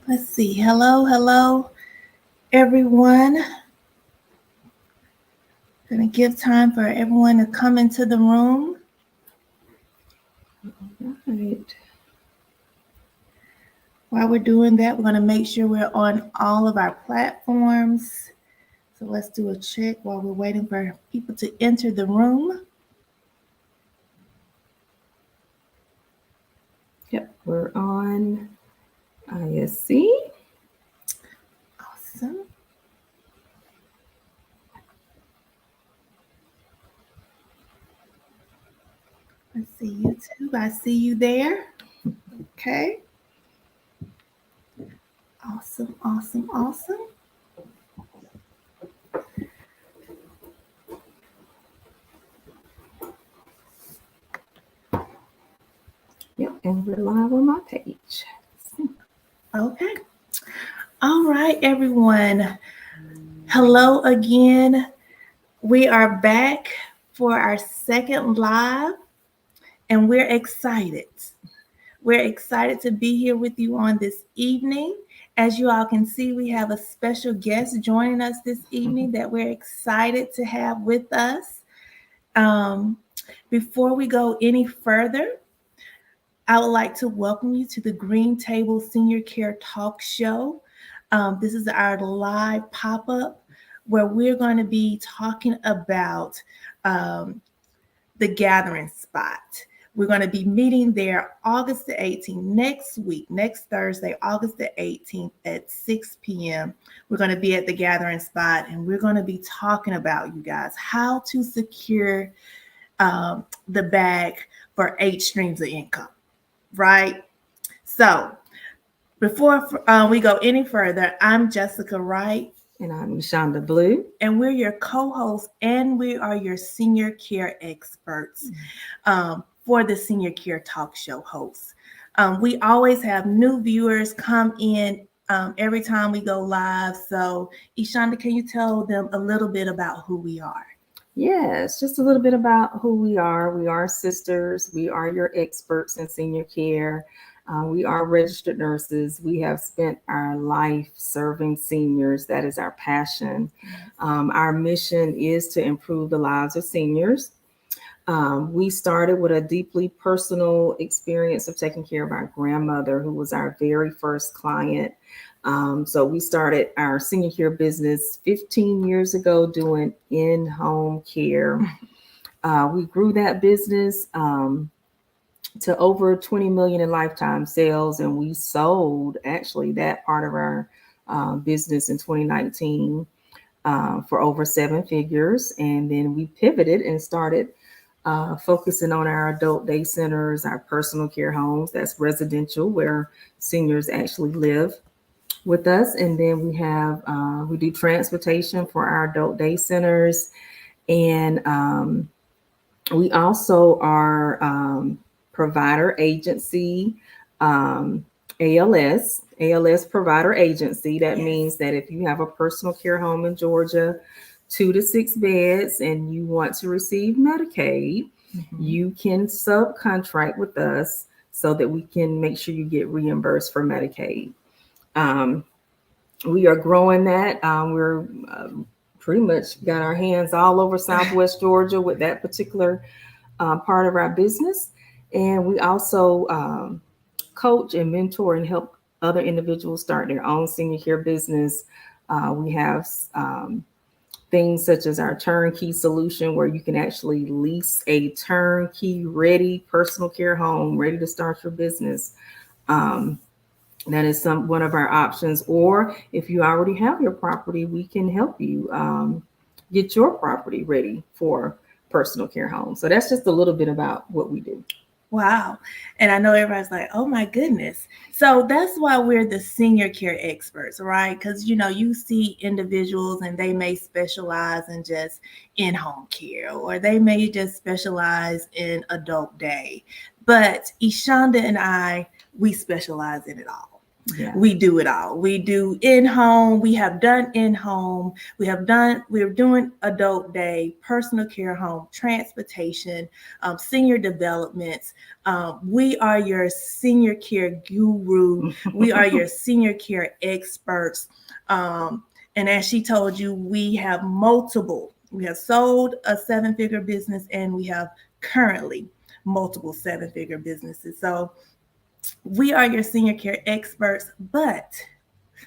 Let's see. Hello, everyone. Gonna give time for everyone to come into the room. Right. While we're doing that, we're gonna make sure we're on all of our platforms. So let's do a check while we're waiting for people to enter the room. Yep, we're on ISC. Awesome. Let's see YouTube. I see you there. Okay. Awesome. Yep, and we're live on my page. Okay. All right, everyone. Hello again. We are back for our second live, and we're excited. We're excited to be here with you on this evening. As you all can see, we have a special guest joining us this evening that we're excited to have with us. Before we go any further, I would like to welcome you to the Green Table Senior Care Talk Show. This is our live pop-up where we're going to be talking about the gathering spot. We're going to be meeting there August the 18th, next week, next Thursday, August the 18th at 6 p.m. We're going to be at the gathering spot, and we're going to be talking about, you guys, how to secure the bag for 8 streams of income, right? So before we go any further, I'm Jessica Wright. And I'm Shonda Blue. And we're your co-hosts, and we are your senior care experts for the Senior Care Talk Show hosts. We always have new viewers come in every time we go live. So, Ishonda, can you tell them a little bit about who we are? Yes, just a little bit about who we are. We are sisters. We are your experts in senior care. We are registered nurses. We have spent our life serving seniors. That is our passion. Our mission is to improve the lives of seniors. We started with a deeply personal experience of taking care of our grandmother, who was our very first client. So we started our senior care business 15 years ago doing in-home care. We grew that business to over 20 million in lifetime sales, and we sold actually that part of our business in 2019 for over 7 figures. And then we pivoted and started focusing on our adult day centers, our personal care homes. That's residential, where seniors actually live with us. And then we do transportation for our adult day centers. And we also are provider agency, ALS provider agency. That means that if you have a personal care home in Georgia, 2 to 6 beds, and you want to receive Medicaid, you can subcontract with us so that we can make sure you get reimbursed for Medicaid. We are growing that. We're pretty much got our hands all over Southwest Georgia with that particular part of our business. And we also coach and mentor and help other individuals start their own senior care business. We have things such as our turnkey solution, where you can actually lease a turnkey ready personal care home ready to start your business. That is one of our options. Or if you already have your property, we can help you get your property ready for personal care home. So that's just a little bit about what we do. Wow. And I know everybody's like, oh my goodness. So that's why we're the senior care experts, right? Because, you see individuals and they may specialize in just in-home care, or they may just specialize in adult day. But Ishonda and I, we specialize in it all, Yeah. We do it all. We do in home. We have done in home. We're doing adult day, personal care home, transportation, senior developments. We are your senior care guru. We are your senior care experts. And as she told you, we have multiple. We have sold a 7-figure business and we have currently multiple 7-figure businesses. So we are your senior care experts, but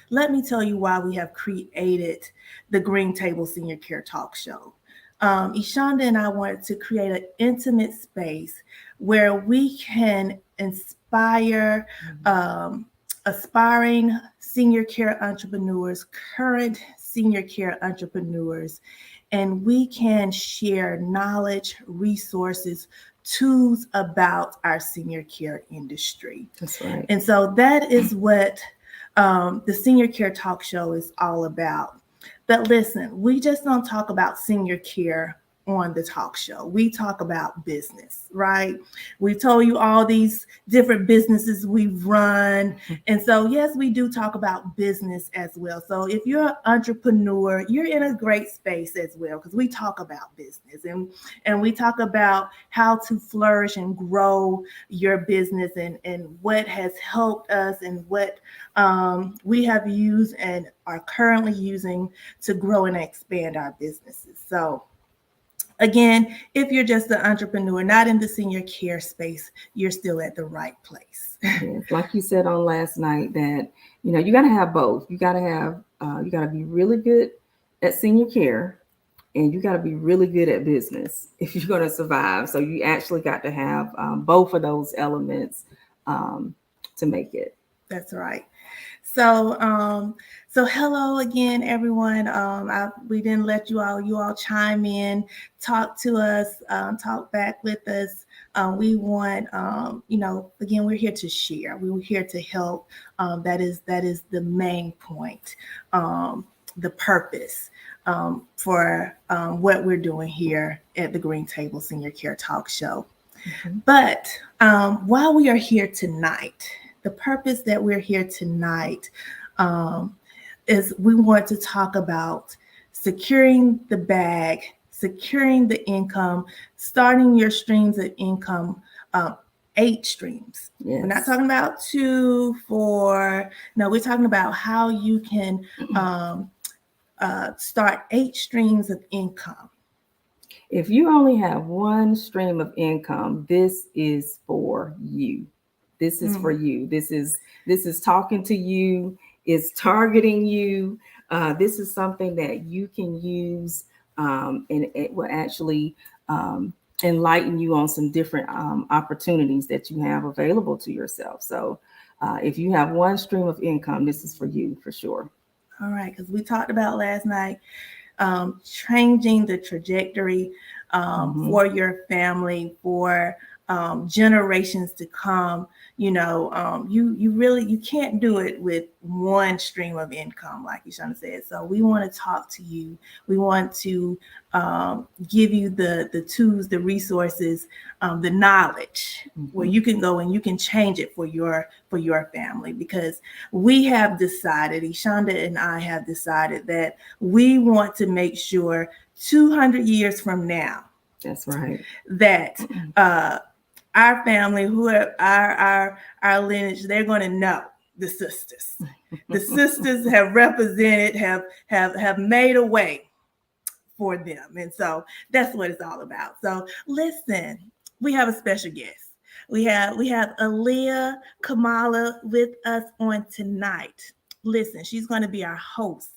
let me tell you why we have created the Green Table Senior Care Talk Show. Ishonda and I wanted to create an intimate space where we can inspire aspiring senior care entrepreneurs, current senior care entrepreneurs, and we can share knowledge, resources, tools about our senior care industry. That's right. And so that is what the Senior Care Talk Show is all about. But listen, we just don't talk about senior care on the talk show. We talk about business, right? We've told you all these different businesses we've run. And so, yes, we do talk about business as well. So, if you're an entrepreneur, you're in a great space as well because we talk about business and we talk about how to flourish and grow your business and what has helped us and what we have used and are currently using to grow and expand our businesses. So, again, if you're just an entrepreneur, not in the senior care space, you're still at the right place. Yes, like you said on last night, that you got to have both. You got to have you got to be really good at senior care, and you got to be really good at business if you're going to survive. So you actually got to have both of those elements um, to make it. That's right. So, so hello again, everyone. We didn't let you all chime in, talk to us, talk back with us. We want, again, we're here to share. We're here to help. That is the main point, the purpose for what we're doing here at the Green Table Senior Care Talk Show. Mhm. But while we are here tonight, the purpose that we're here tonight um, is we want to talk about securing the bag, securing the income, starting your streams of income, um, 8 streams. We're not Yes. talking about 2, 4. No, we're talking about how you can um, start 8 streams of income. If you only have one stream of income, this is for you. This is for Mm, you. This is talking to you. It's targeting you. This is something that you can use, and it will actually um, enlighten you on some different opportunities that you have available to yourself. So, if you have one stream of income, this is for you for sure. all right, because we talked about last night changing the trajectory Hmm. for your family, for generations to come. You really you can't do it with one stream of income, like Ishana said. So we want to talk to you. We want to give you the tools, the resources, the knowledge where Hmm. you can go and you can change it for your family because we have decided, Ishanda and I have decided that we want to make sure 200 years from now That's right. that uh, our family, who are our lineage, they're going to know the sisters. The sisters have represented, have made a way for them, and so that's what it's all about. So listen, we have a special guest. We have Aaliyah Kamala with us on tonight. Listen, she's going to be our host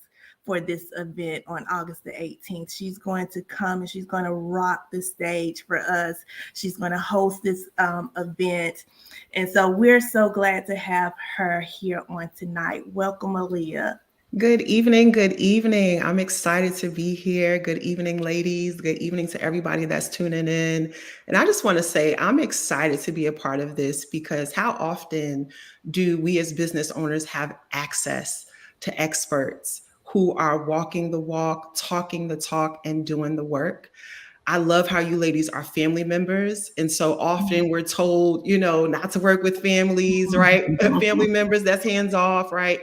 for this event on August the 18th. She's going to come and she's going to rock the stage for us. She's going to host this event. And so we're so glad to have her here on tonight. Welcome, Aaliyah. Good evening. Good evening. I'm excited to be here. Good evening, ladies. Good evening to everybody that's tuning in. And I just want to say I'm excited to be a part of this because how often do we as business owners have access to experts who are walking the walk, talking the talk, and doing the work? I love how you ladies are family members. And so often we're told, not to work with families, right? Family members, that's hands off, right?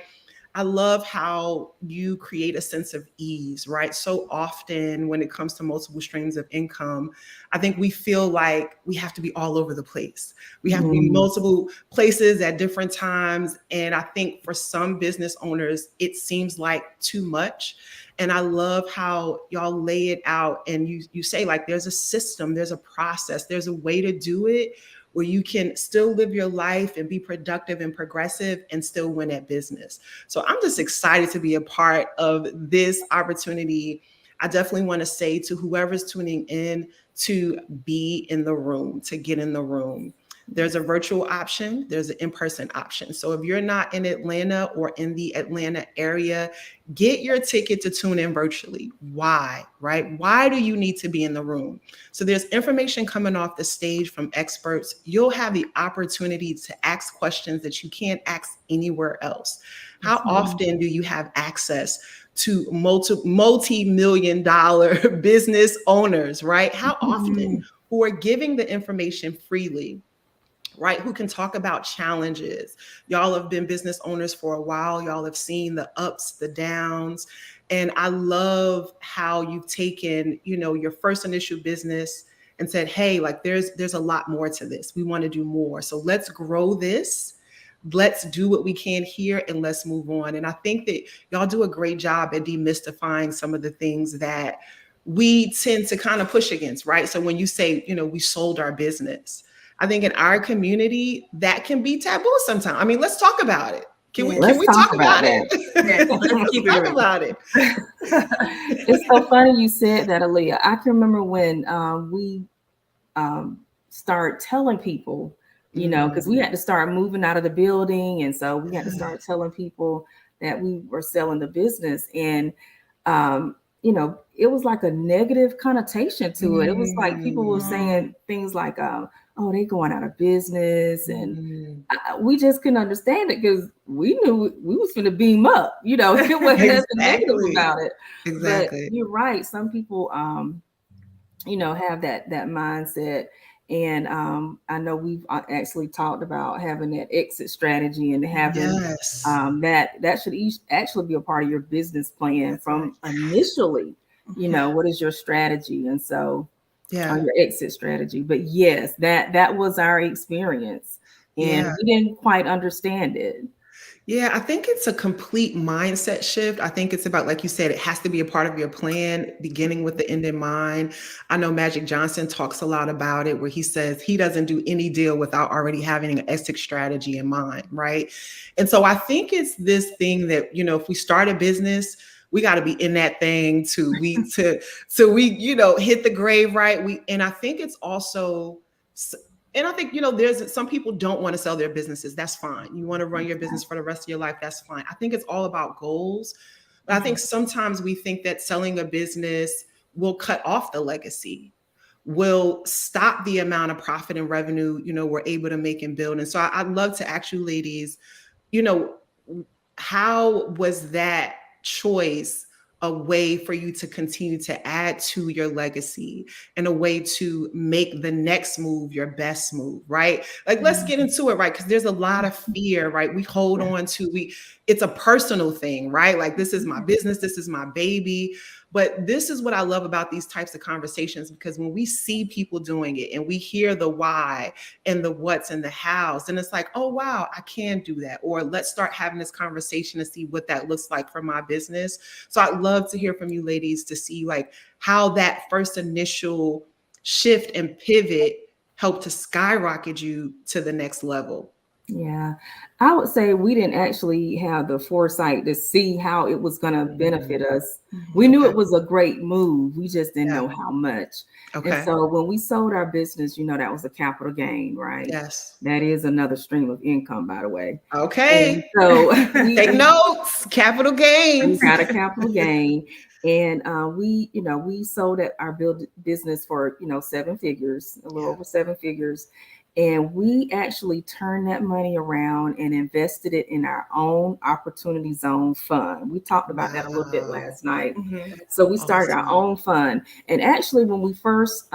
I love how you create a sense of ease, right? So often when it comes to multiple streams of income, I think we feel like we have to be all over the place. We have to be multiple places at different times. And I think for some business owners, it seems like too much. And I love how y'all lay it out and you say like there's a system, there's a process, there's a way to do it where you can still live your life and be productive and progressive and still win at business. So I'm just excited to be a part of this opportunity. I definitely want to say to whoever's tuning in to be in the room, to get in the room. There's a virtual option, there's an in-person option. So if you're not in Atlanta or in the Atlanta area, get your ticket to tune in virtually. Why, right? Why do you need to be in the room? So there's information coming off the stage from experts. You'll have the opportunity to ask questions that you can't ask anywhere else. How often do you have access to multi-million dollar business owners, right? How often who are giving the information freely? Right? Who can talk about challenges. Y'all have been business owners for a while. Y'all have seen the ups, the downs. And I love how you've taken, your first initial business and said, hey, like there's a lot more to this. We want to do more. So let's grow this. Let's do what we can here and let's move on. And I think that y'all do a great job at demystifying some of the things that we tend to kind of push against, right? So when you say, we sold our business, I think in our community that can be taboo sometimes. I mean, let's talk about it. Can we talk about it? Let's keep talk about it. It's so funny you said that, Aaliyah. I can remember when we started telling people, because we had to start moving out of the building, and so we had to start telling people that we were selling the business, and it was like a negative connotation to it. It was like people were saying things like, oh, they going out of business. And we just couldn't understand it because we knew we was going to beam up, it wasn't nothing negative about it. Exactly. But you're right. Some people, have that mindset. And I know we've actually talked about having that exit strategy and having that should actually be a part of your business plan from initially, what is your strategy? And so your exit strategy. But yes, that was our experience, and we didn't quite understand it. Yeah, I think it's a complete mindset shift. I think it's about, like you said, it has to be a part of your plan, beginning with the end in mind. I know Magic Johnson talks a lot about it, where he says he doesn't do any deal without already having an exit strategy in mind, right? And so I think it's this thing that, if we start a business, we got to be in that thing so we hit the grave, right? And I think it's also, and I think, there's some people don't want to sell their businesses. That's fine. You want to run your business for the rest of your life. That's fine. I think it's all about goals. But I think sometimes we think that selling a business will cut off the legacy, will stop the amount of profit and revenue, we're able to make and build. And so I'd love to ask you ladies, how was that choice a way for you to continue to add to your legacy and a way to make the next move your best move, right? Like, let's get into it, right? Because there's a lot of fear, right? We hold on to, it's a personal thing, right? Like, this is my business, this is my baby. But this is what I love about these types of conversations, because when we see people doing it and we hear the why and the what's and the hows, and it's like, oh, wow, I can do that. Or let's start having this conversation to see what that looks like for my business. So I'd love to hear from you ladies to see like how that first initial shift and pivot helped to skyrocket you to the next level. Yeah, I would say we didn't actually have the foresight to see how it was going to benefit us. We knew it was a great move. We just didn't know how much. And so when we sold our business, that was a capital gain, right? Yes. That is another stream of income, by the way. Okay. And so take notes, capital gains. We got a capital gain. And we sold our business for, 7 figures, a little over 7 figures. And we actually turned that money around and invested it in our own Opportunity Zone fund. We talked about that a little bit Wow. last night. Mhm. So we started our Awesome. own fund. And actually, when we first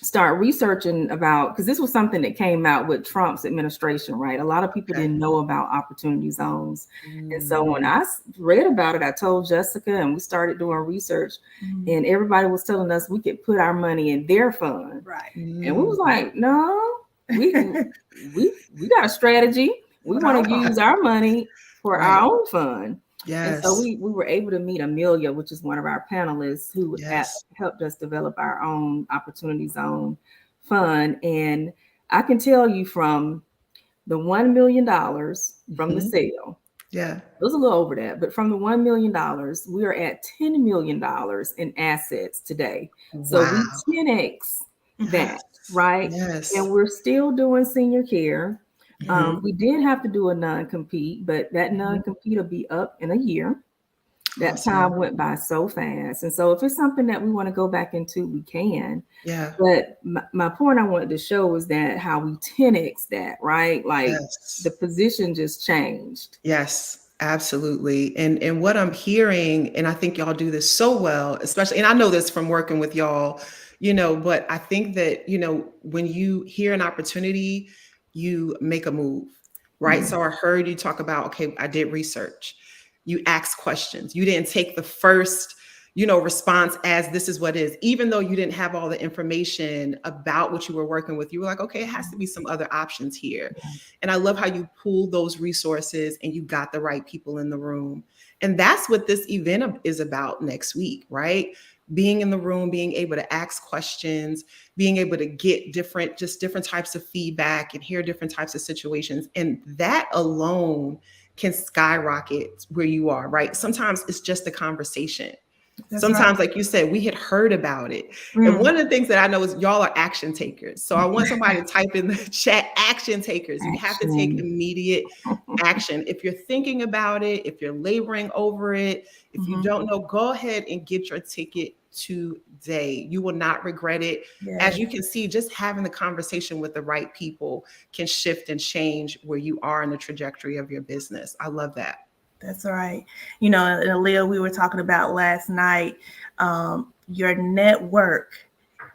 start researching about, because this was something that came out with Trump's administration, right? A lot of people Okay. didn't know about Opportunity Zones. And so Mm, when I read about it, I told Jessica and we started doing research, Mhm. and everybody was telling us we could put our money in their fund. Right. And we was mm. like, no, we we got a strategy. We For our want to fund. use our money for Right. our own fund. And so Yes. we were able to meet Amelia, which is one of our panelists who Yes. helped us develop our own Opportunity Zone fund. And I can tell you from the $1 million from the Hmm. sale, Yeah. it was a little over that, but from the $1 million, we are at $10 million in assets today. So Wow. we 10x that, Yes. right? And Yes. we're still doing senior care. Hmm. We did have to do a non-compete, but that Hmm. non-compete will be up in a year. That Awesome. time went by so fast. And so if it's something that we want to go back into, we can. Yeah. But my point I wanted to show was that how we 10x that, right? Like the Yes. position just changed. Yes, absolutely. And what I'm hearing, and I think y'all do this so well, especially, and I know this from working with y'all, but I think that, when you hear an opportunity, you make a move, right? Mhm. So I heard you talk about, okay, I did research. You asked questions. You didn't take the first, response as this is what is, even though you didn't have all the information about what you were working with. You were like, okay, it has to be some other options here. And I love how you pull those resources and you got the right people in the room. And that's what this event is about next week, right? Being in the room, being able to ask questions, being able to get different types of feedback and hear different types of situations. And that alone can skyrocket where you are, right? Sometimes it's just a conversation. That's right. Sometimes, like you said, we had heard about it. And Mm. one of the things that I know is y'all are action takers. So I want somebody to type in the chat action takers. You have to take Action. immediate action. If you're thinking about it, if you're laboring over it, if you Mhm. don't know, go ahead and get your ticket today. You will not regret it. As Yes. you can see, just having the conversation with the right people can shift and change where you are in the trajectory of your business. I love that. That's right. And Aaliyah, we were talking about last night, your network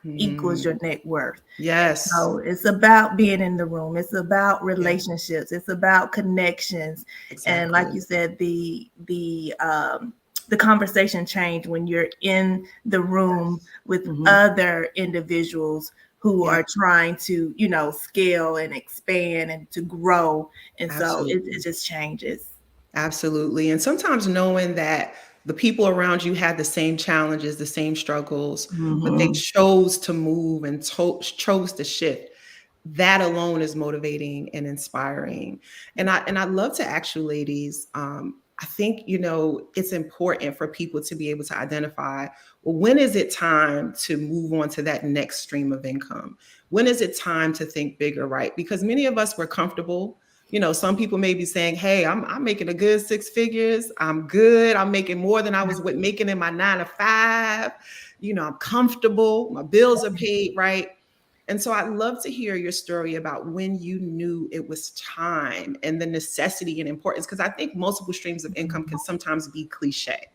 equals Mhm. your net worth. And Yes, so it's about being in the room. It's about yeah, relationships. It's about connections. And like exactly. you said, the conversation changed when you're in the room Yes. with Mhm. other individuals who Yeah, are trying to, scale and expand and to grow. And so it absolutely. just changes. Absolutely. And sometimes knowing that the people around you had the same challenges, the same struggles, but they Mhm. chose to move and chose to shift. That alone is motivating and inspiring. And I love to ask you ladies, I think, it's important for people to be able to identify, well, when is it time to move on to that next stream of income? When is it time to think bigger, right? Because many of us were comfortable. Some people may be saying, hey, I'm making a good 6 figures. I'm good. I'm making more than I was making in my 9 to 5. I'm comfortable. My bills are paid, right? And so I'd love to hear your story about when you knew it was time and the necessity and importance, because I think multiple streams of income can sometimes be cliche,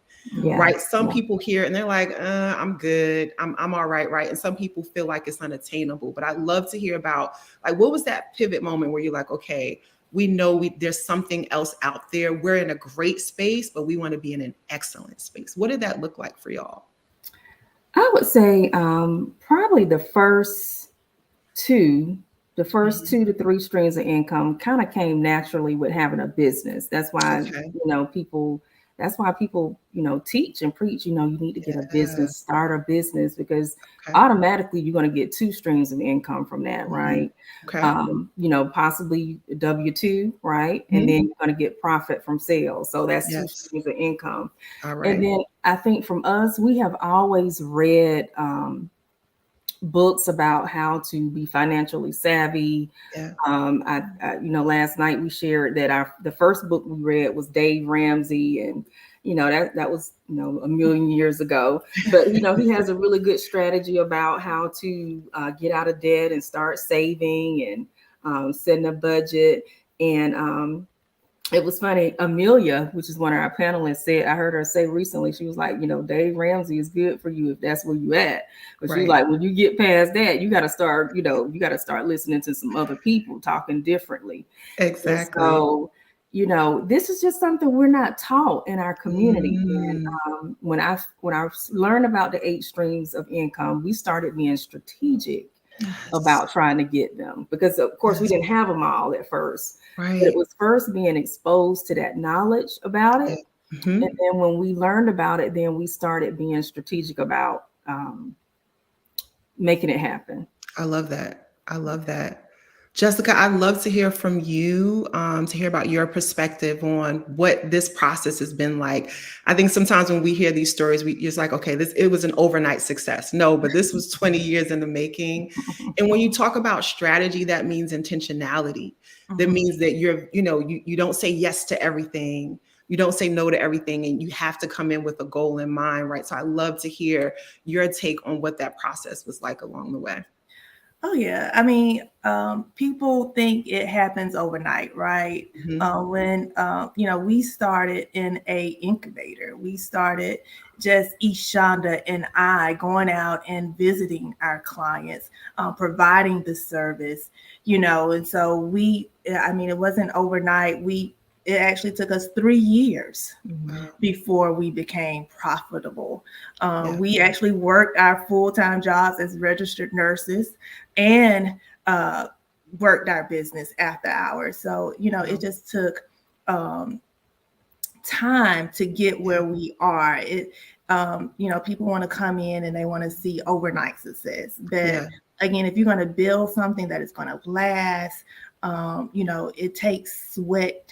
Yeah. right? Some Yeah. people hear it and they're like, I'm good. I'm all right, right? And some people feel like it's unattainable. But I'd love to hear about, like, what was that pivot moment where you're like, okay, we know there's something else out there. We're in a great space, but we want to be in an excellent space. What did that look like for y'all? I would say probably two, the first Mhm. 2 to 3 streams of income kind of came naturally with having a business. Okay. That's why people, teach and preach, you need to get a Yeah. business, start a business, because Okay. automatically you're going to get 2 streams of income from that, Mhm. right? Okay. Possibly W-2, right? And then Mhm. you're going to get profit from sales. So that's two Yes. streams of income. All And right. then I think from us, we have always read books about how to be financially savvy. Yeah. Last night we shared that the first book we read was Dave Ramsey, and That was a million years ago. But he has a really good strategy about how to get out of debt and start saving and setting a budget. And it was funny. Amelia, which is one of our panelists, said, I heard her say recently, she was like, Dave Ramsey is good for you if that's where you at. But she was like, when you get past that, you got to start, listening to some other people talking differently. Exactly. And so, this is just something we're not taught in our community. And when I learned about the 8 streams of income, we started being strategic about trying to get them, because of course we didn't have them all at first. Right. But it was first being exposed to that knowledge about it. And then when we learned about it, then we started being strategic about making it happen. I love that. I love that. Jessica, I'd love to hear from you, to hear about your perspective on what this process has been like. I think sometimes when we hear these stories, we just like, okay, it was an overnight success. No, but this was 20 years in the making. And when you talk about strategy, that means intentionality. That means that you don't say yes to everything. You don't say no to everything, and you have to come in with a goal in mind, right? So I love to hear your take on what that process was like along the way. Oh yeah, I mean, people think it happens overnight, right? When we started in a incubator. We started just Ishanda and I going out and visiting our clients, providing the service, and so it wasn't overnight. It actually took us 3 years before we became profitable. We actually worked our full-time jobs as registered nurses and worked our business after hours. So, it just took time to get where we are. People want to come in and they want to see overnight success. But again, if you're going to build something that is going to last, it takes sweat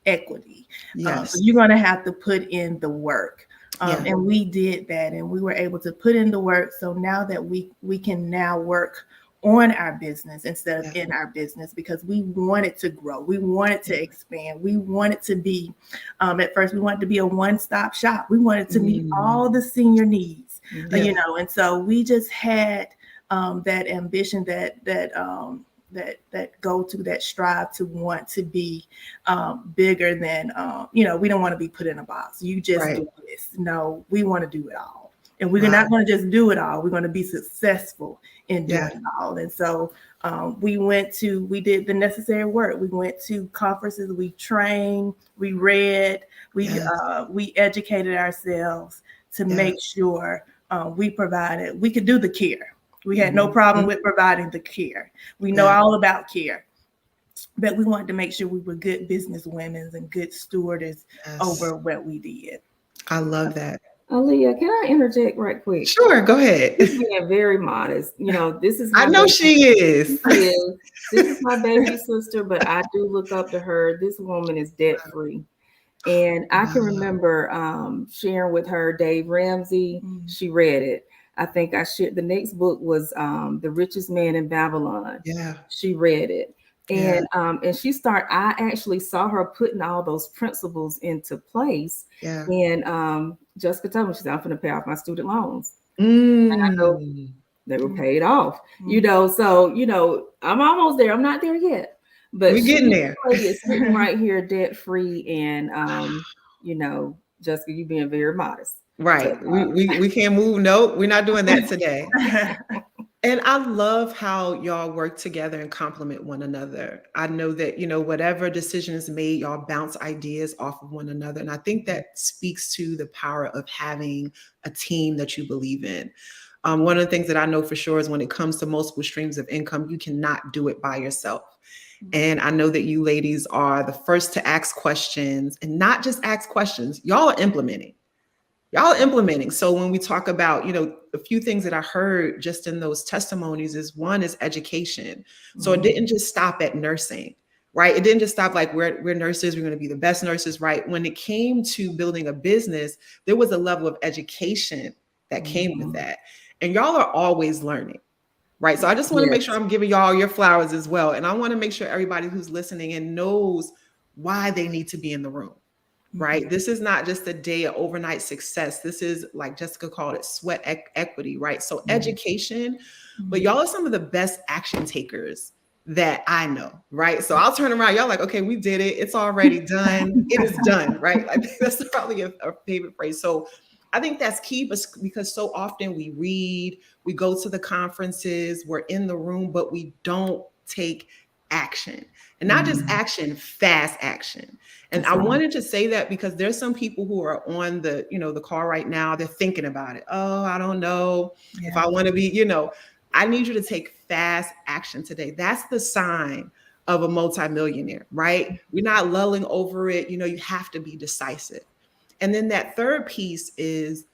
equity. So you're going to have to put in the work. And we did that, and we were able to put in the work. So now that we can now work on our business instead of in our business, because we wanted to grow. We wanted to expand. We wanted to be, at first we wanted to be a one-stop shop. We wanted to meet all the senior needs, and so we just had that ambition, that go to, that strive to want to be bigger than, we don't want to be put in a box. You just do this. No, we want to do it all. And we're not going to just do it all. We're going to be successful in doing it all. And so we did the necessary work. We went to conferences, we trained, we read, we educated ourselves to make sure we could do the care. We had no problem with providing the care. We know all about care, but we wanted to make sure we were good business women and good stewards over what we did. I love that. Aaliyah, can I interject right quick? Sure, go ahead. She's being very modest. This is I know she is. This is my baby sister, but I do look up to her. This woman is debt free. And I can remember sharing with her Dave Ramsey. She read it. I think I shared the next book was The Richest Man in Babylon. Yeah. She read it. And I actually saw her putting all those principles into place. Yeah. And Jessica told me, she said, I'm going to pay off my student loans. And I know they were paid off, so, I'm almost there. I'm not there yet, but we're getting there. It's sitting right here debt free. And, Jessica, you being very modest. Right. But, we can't move. Nope. We're not doing that today. And I love how y'all work together and complement one another. I know that, whatever decision is made, y'all bounce ideas off of one another. And I think that speaks to the power of having a team that you believe in. One of the things that I know for sure is when it comes to multiple streams of income, you cannot do it by yourself. And I know that you ladies are the first to ask questions, and not just ask questions. Y'all are implementing. So when we talk about, a few things that I heard just in those testimonies is, one is education. So it didn't just stop at nursing, right? It didn't just stop like we're nurses, we're going to be the best nurses, right? When it came to building a business, there was a level of education that came with that. And y'all are always learning, right? So I just want to make sure I'm giving y'all your flowers as well. And I want to make sure everybody who's listening and knows why they need to be in the room. right? This is not just a day of overnight success. This is, like Jessica called it, sweat equity, right? So education, but y'all are some of the best action takers that I know, right? So I'll turn around, y'all like, okay, we did it. It's already done. It is done, right? Like that's probably a favorite phrase. So I think that's key, but because so often we read, we go to the conferences, we're in the room, but we don't take action. And not just action, fast action. And I wanted to say that because there's some people who are on the, the call right now, they're thinking about it. Oh, I don't know if I want to be, I need you to take fast action today. That's the sign of a multimillionaire, right? We're not lulling over it. You have to be decisive. And then that third piece is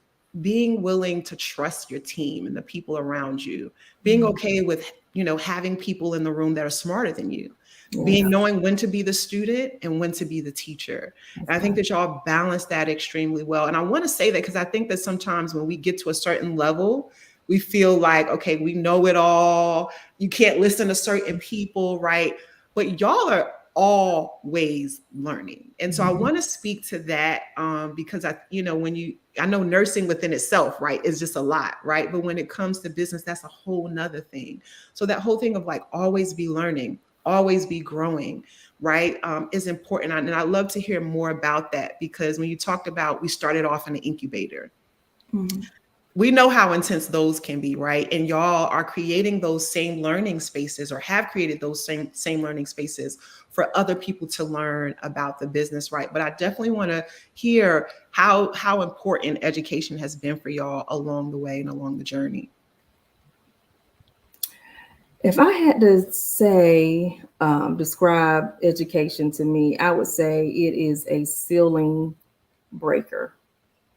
being willing to trust your team and the people around you, being okay with, having people in the room that are smarter than you, knowing when to be the student and when to be the teacher. And I think that y'all balance that extremely well. And I want to say that because I think that sometimes when we get to a certain level, we feel like, okay, we know it all. You can't listen to certain people, right? But y'all are always learning. And so I want to speak to that because I know nursing within itself, right, is just a lot, right? But when it comes to business, that's a whole nother thing. So that whole thing of like always be learning, always be growing, right, is important. And I love to hear more about that because when you talked about, we started off in an incubator. We know how intense those can be, right? And y'all are creating those same learning spaces or have created those same learning spaces for other people to learn about the business, right? But I definitely want to hear how important education has been for y'all along the way and along the journey. If I had to say, describe education to me, I would say it is a ceiling breaker.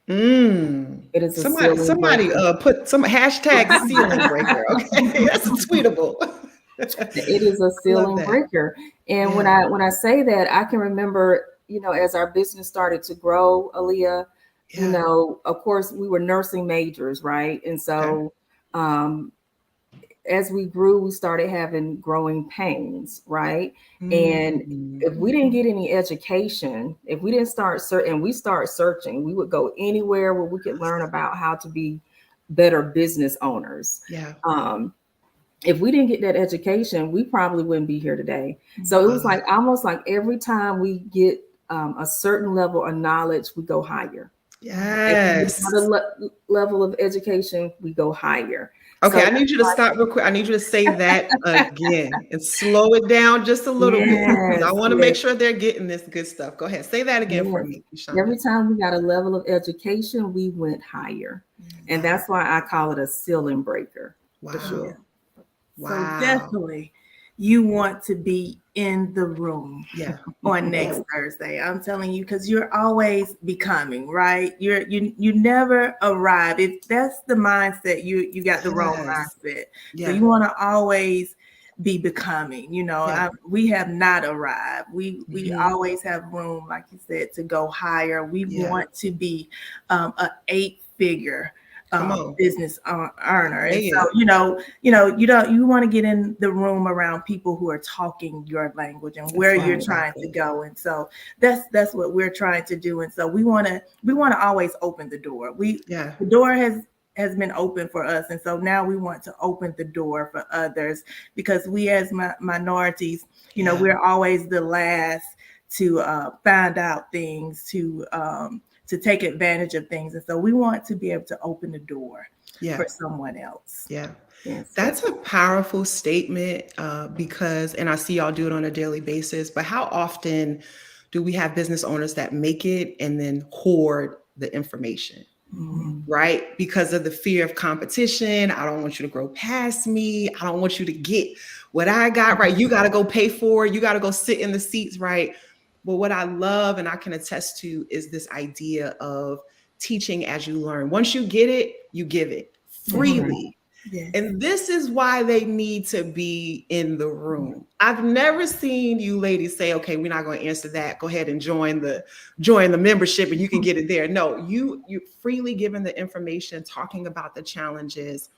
It is a ceiling Somebody breaker. put some hashtag ceiling breaker. Okay, that's tweetable. It is a ceiling breaker. And when I say that, I can remember, as our business started to grow, Aaliyah, of course we were nursing majors, right? And so as we grew, we started having growing pains, right? And if we didn't get any education, if we didn't start searching, we would go anywhere where we could learn about how to be better business owners. If we didn't get that education, we probably wouldn't be here today. So it was like almost like every time we get a certain level of knowledge, we go higher. Yes. If we get a level of education, we go higher. Okay, so I need you to stop real quick. I need you to say that again and slow it down just a little bit. I want to make sure they're getting this good stuff. Go ahead. Say that again for me, Shonda. Every time we got a level of education, we went higher. And that's why I call it a ceiling breaker. Wow. For sure. So definitely you want to be in the room on next Thursday. I'm telling you, because you're always becoming, right? You never arrive. If that's the mindset, you got the wrong mindset. So you want to always be becoming. We have not arrived. We always have room, like you said, to go higher. We want to be an 8-figure business earner. And so, you want to get in the room around people who are talking your language and where you're trying to go. And so that's what we're trying to do. And so we want to always open the door. The door has been open for us. And so now we want to open the door for others because we as minorities, we're always the last to find out things, to take advantage of things. And so we want to be able to open the door for someone else. That's a powerful statement because, and I see y'all do it on a daily basis, but how often do we have business owners that make it and then hoard the information? Right? Because of the fear of competition. I don't want you to grow past me. I don't want you to get what I got, right? You got to go pay for it. You got to go sit in the seats, right? But what I love and I can attest to is this idea of teaching as you learn. Once you get it, you give it freely. And this is why they need to be in the room. I've never seen you ladies say, okay, we're not going to answer that. Go ahead and join the membership and you can get it there. No, you freely giving the information, talking about the challenges.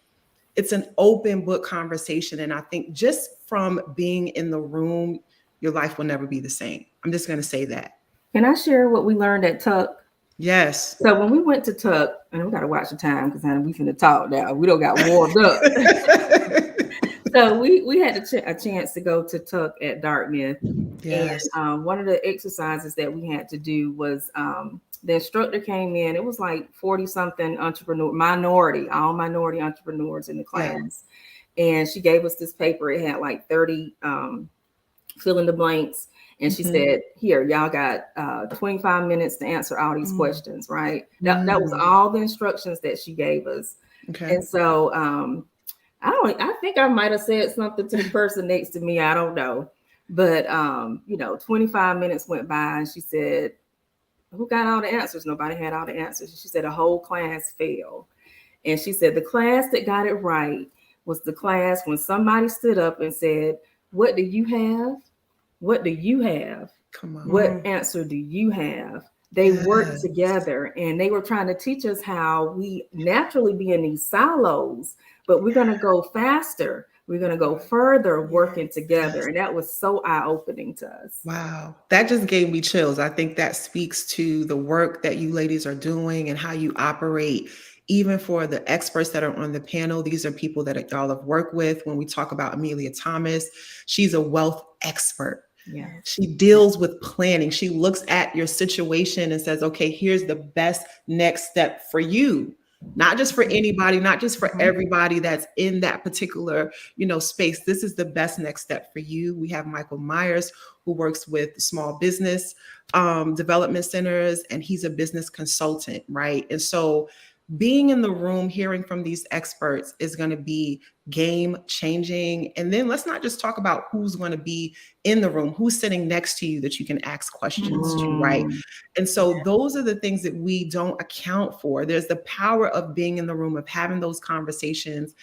It's an open book conversation. And I think just from being in the room, your life will never be the same. I'm just going to say that. Can I share what we learned at Tuck? Yes. So when we went to Tuck, and we got to watch the time because we finna talk now. We don't got warmed up. So we had a chance to go to Tuck at Dartmouth, and Yes. one of the exercises that we had to do was the instructor came in. It was like 40 something all minority entrepreneurs in the Yeah. class, and she gave us this paper. It had like 30 fill in the blanks. And she Mhm. said, here, y'all got 25 minutes to answer all these Mm. questions, right? That was Mm. all the instructions that she gave us. Okay. And so I think I might have said something to the person next to me. I don't know. But 25 minutes went by and she said, who got all the answers? Nobody had all the answers. She said a whole class failed. And she said the class that got it right was the class when somebody stood up and said, what do you have? What do you have? Come on. What answer do you have? They worked Yes. together and they were trying to teach us how we naturally be in these silos, but we're going to go faster. We're going to go further working together. And that was so eye opening to us. Wow. That just gave me chills. I think that speaks to the work that you ladies are doing and how you operate. Even for the experts that are on the panel, these are people that y'all have worked with. When we talk about Amelia Thomas, she's a wealth expert. Yeah. She deals with planning. She looks at your situation and says, okay, here's the best next step for you. Not just for anybody, not just for everybody that's in that particular, space. This is the best next step for you. We have Michael Myers, who works with small business development centers, and he's a business consultant, right? And so being in the room, hearing from these experts is going to be game changing. And then let's not just talk about who's going to be in the room, who's sitting next to you that you can ask questions to, right? And so those are the things that we don't account for. There's the power of being in the room, of having those conversations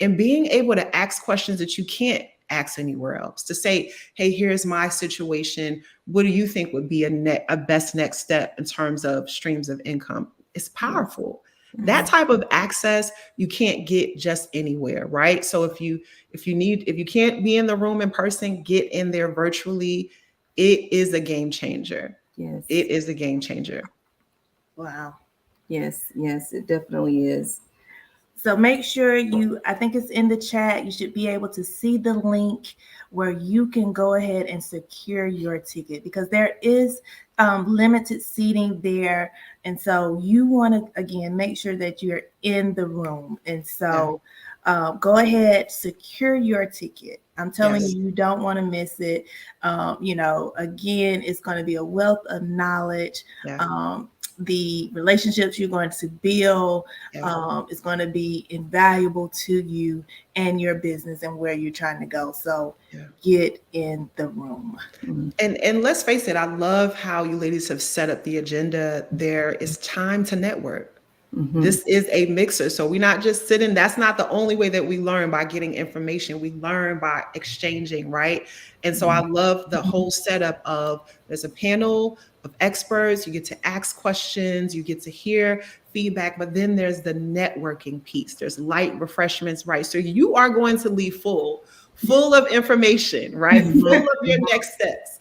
and being able to ask questions that you can't ask anywhere else, to say, hey, here's my situation. What do you think would be a best next step in terms of streams of income? It's powerful. That type of access you can't get just anywhere, right? So if you can't be in the room in person, get in there virtually. It is a game changer. Yes. It is a game changer. Wow. Yes, it definitely is. So make sure I think it's in the chat. You should be able to see the link where you can go ahead and secure your ticket, because there is limited seating there. And so you want to, again, make sure that you're in the room. And so go ahead, secure your ticket. I'm telling you, you don't want to miss it. Again, it's going to be a wealth of knowledge. The relationships you're going to build is going to be invaluable to you and your business and where you're trying to go. So get in the room. And let's face it, I love how you ladies have set up the agenda. There is time to network. This is a mixer. So we're not just sitting. That's not the only way that we learn, by getting information. We learn by exchanging, right? And so I love the whole setup of, there's a panel of experts. You get to ask questions, you get to hear feedback, but then there's the networking piece. There's light refreshments, right? So you are going to leave full of information, right? Full of your next steps,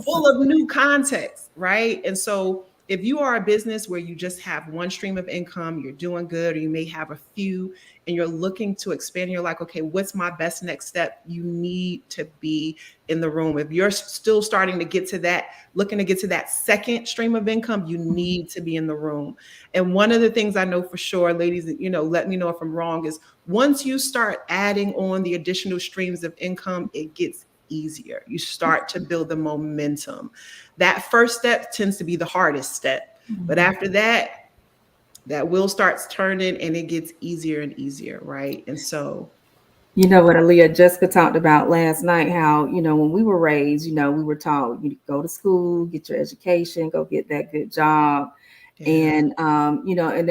full of new context, right? And so if you are a business where you just have one stream of income, you're doing good, or you may have a few, and you're looking to expand, you're like, okay, what's my best next step? You need to be in the room. If you're still starting to get to that, looking to get to that second stream of income, you need to be in the room. And one of the things I know for sure, ladies, let me know if I'm wrong, is once you start adding on the additional streams of income, it gets easier. You start to build the momentum. That first step tends to be the hardest step, but after that wheel starts turning and it gets easier and easier, right? And so, you know what Aaliyah, Jessica talked about last night, how, when we were raised, we were taught, you go to school, get your education, go get that good job. And, and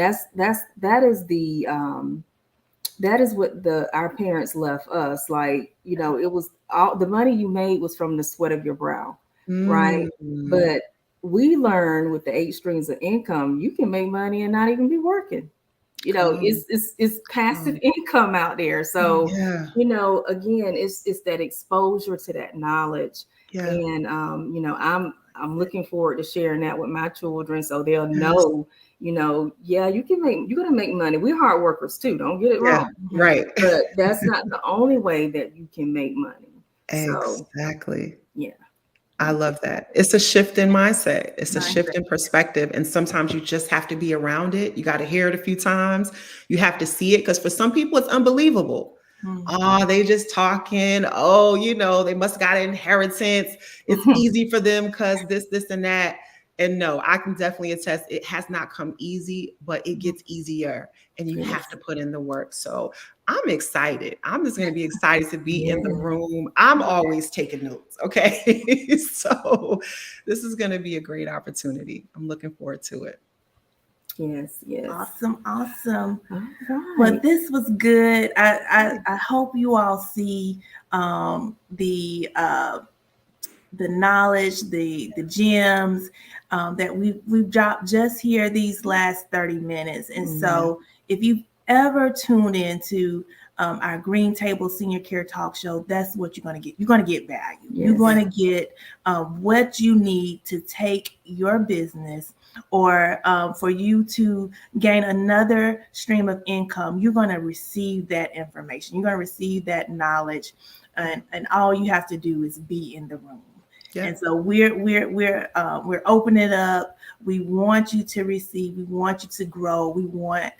that is what our parents left us. Like, it was all the money you made was from the sweat of your brow, right? But we learned with the 8 streams of income, you can make money and not even be working. It's passive income out there. So, again, it's that exposure to that knowledge. And, I'm looking forward to sharing that with my children so they'll know, yeah, you're gonna make money. We're hard workers too, don't get it Yeah, wrong. right. But that's not the only way that you can make money. So Exactly. yeah. I love that. It's a shift in mindset. It's a shift Mindset. in perspective. And sometimes you just have to be around it. You got to hear it a few times. You have to see it because for some people, it's unbelievable. Mhm. Oh, they just talking. Oh, they must got an inheritance. It's easy for them because this, and that. And no, I can definitely attest it has not come easy, but it gets easier and you have Yes. to put in the work. So I'm excited. I'm just going to be excited to be in the Yes. room. I'm always taking notes. Okay. So this is going to be a great opportunity. I'm looking forward to it. Yes. Yes. Awesome, awesome. All Well, right. this was good. I hope you all see the knowledge, the gems that we've dropped just here these last 30 minutes. And so if you've ever tuned into our Green Table Senior Care Talk Show, that's what you're going to get. You're going to get value. Yes. You're going to get what you need to take your business or for you to gain another stream of income. You're going to receive that information. You're going to receive that knowledge. And all you have to do is be in the room. Yeah. And so we're opening it up. We want you to receive. We want you to grow. We want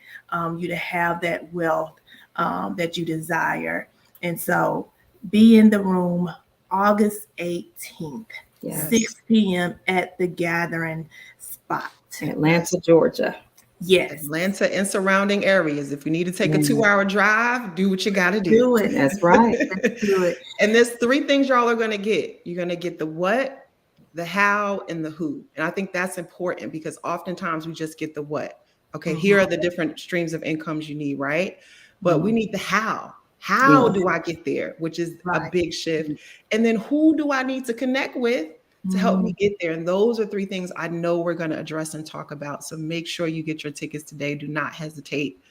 you to have that wealth that you desire. And so be in the room August 18th, Yes. 6 p.m. at the Gathering Spot. Atlanta, Georgia. Yes. Atlanta and surrounding areas. If you need to take a Yes. 2-hour drive, do what you got to do. Do it. That's right. Let's do it. And there's 3 things y'all are going to get. You're going to get the what, the how, and the who. And I think that's important because oftentimes we just get the what. Okay, here are the different streams of incomes you need, right? But we need the how. How do I get there? Which is a big shift. And then who do I need to connect with to help me get there? And those are 3 things I know we're going to address and talk about. So make sure you get your tickets today. Do not hesitate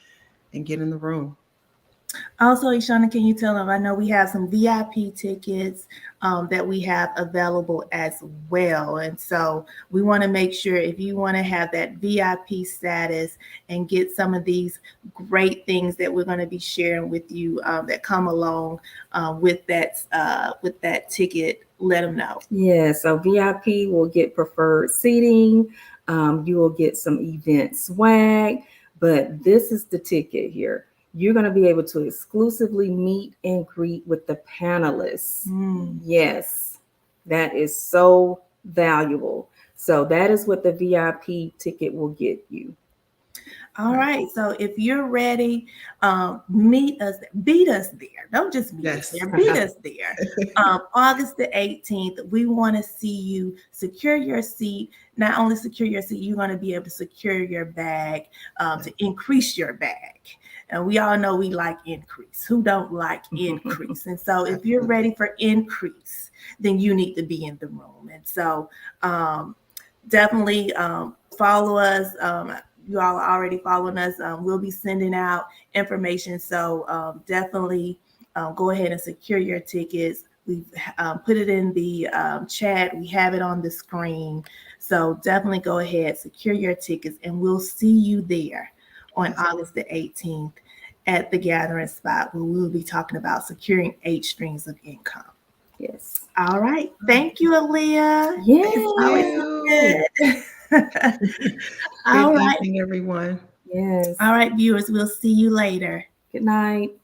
and get in the room. Also, Ishana, can you tell them? I know we have some VIP tickets that we have available as well. And so we want to make sure if you want to have that VIP status and get some of these great things that we're going to be sharing with you that come along with that ticket, let them know. Yeah, so VIP will get preferred seating. You will get some event swag, but this is the ticket here. You're going to be able to exclusively meet and greet with the panelists. Yes, that is so valuable. So that is what the VIP ticket will get you. All right. So if you're ready, meet us, beat us there. Don't just meet us there, beat us there. August the 18th, we want to see you secure your seat. Not only secure your seat, you're going to be able to secure your bag to increase your bag. And we all know we like increase. Who don't like increase? And so if you're ready for increase, then you need to be in the room. And so definitely follow us. You all are already following us. We'll be sending out information. So definitely go ahead and secure your tickets. We've put it in the chat. We have it on the screen. So definitely go ahead, secure your tickets, and we'll see you there on August the 18th at the Gathering Spot, where we'll be talking about securing 8 streams of income. Yes. All right. Thank you, Aaliyah. Yes. It's always so good. Good evening, everyone. Yes. All right, viewers, we'll see you later. Good night.